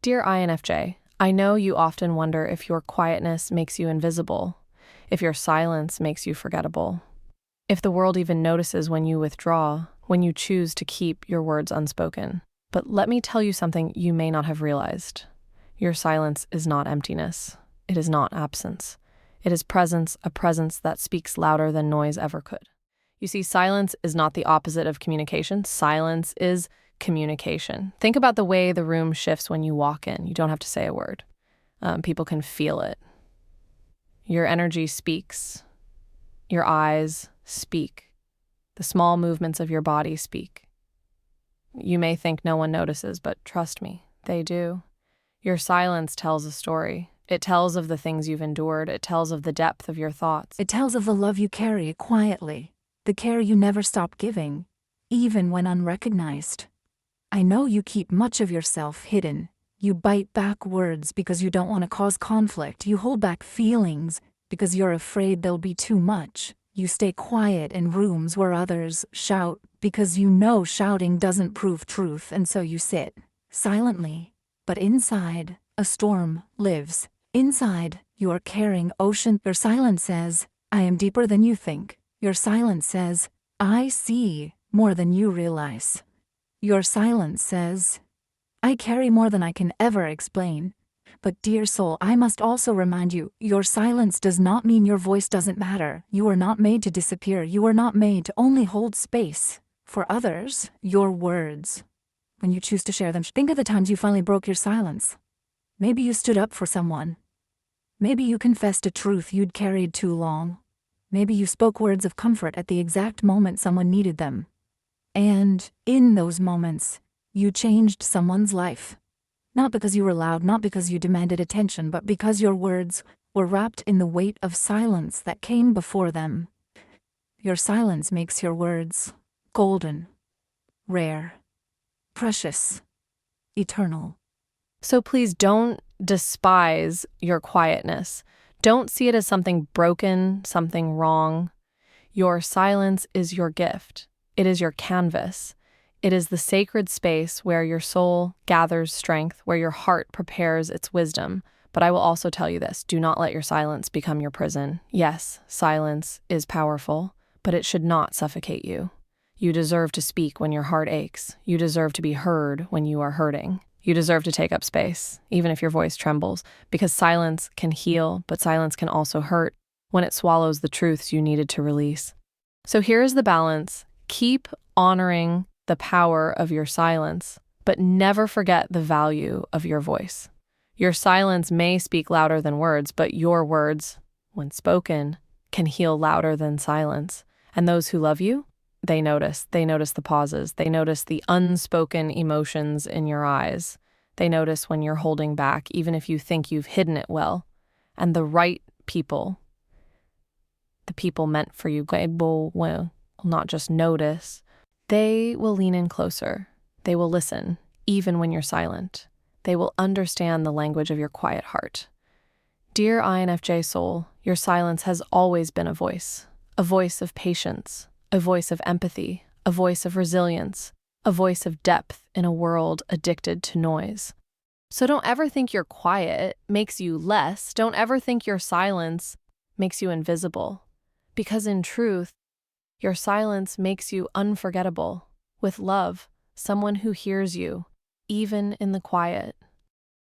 Dear INFJ, I know you often wonder if your quietness makes you invisible, if your silence makes you forgettable, if the world even notices when you withdraw, when you choose to keep your words unspoken. But let me tell you something you may not have realized. Your silence is not emptiness. It is not absence. It is presence, a presence that speaks louder than noise ever could. You see, silence is not the opposite of communication. Silence is communication. Think about the way the room shifts when you walk in. You don't have to say a word. People can feel it. Your energy speaks. Your eyes speak. The small movements of your body speak. You may think no one notices, but trust me, they do. Your silence tells a story. It tells of the things you've endured. It tells of the depth of your thoughts. It tells of the love you carry quietly, the care you never stop giving, even when unrecognized. I know you keep much of yourself hidden. You bite back words because you don't want to cause conflict. You hold back feelings because you're afraid they'll be too much. You stay quiet in rooms where others shout because you know shouting doesn't prove truth, and so you sit silently. But inside, a storm lives. Inside, you are carrying ocean. Your silence says, I am deeper than you think. Your silence says, I see more than you realize. Your silence says, I carry more than I can ever explain. But dear soul, I must also remind you, your silence does not mean your voice doesn't matter. You are not made to disappear. You are not made to only hold space for others. Your words, when you choose to share them, think of the times you finally broke your silence. Maybe you stood up for someone. Maybe you confessed a truth you'd carried too long. Maybe you spoke words of comfort at the exact moment someone needed them. And in those moments, you changed someone's life. Not because you were loud, not because you demanded attention, but because your words were wrapped in the weight of silence that came before them. Your silence makes your words golden, rare, precious, eternal. So please don't despise your quietness. Don't see it as something broken, something wrong. Your silence is your gift. It is your canvas. It is the sacred space where your soul gathers strength, where your heart prepares its wisdom. But I will also tell you this, do not let your silence become your prison. Yes, silence is powerful, but it should not suffocate you. You deserve to speak when your heart aches. You deserve to be heard when you are hurting. You deserve to take up space, even if your voice trembles, because silence can heal, but silence can also hurt when it swallows the truths you needed to release. So here is the balance. Keep honoring the power of your silence, but never forget the value of your voice. Your silence may speak louder than words, but your words, when spoken, can heal louder than silence. And those who love you, they notice. They notice the pauses. They notice the unspoken emotions in your eyes. They notice when you're holding back, even if you think you've hidden it well. And the right people, the people meant for you, will not just notice, they will lean in closer. They will listen, even when you're silent. They will understand the language of your quiet heart. Dear INFJ soul, your silence has always been a voice of patience, a voice of empathy, a voice of resilience, a voice of depth in a world addicted to noise. So don't ever think your quiet makes you less. Don't ever think your silence makes you invisible. Because in truth, your silence makes you unforgettable. With love, someone who hears you, even in the quiet.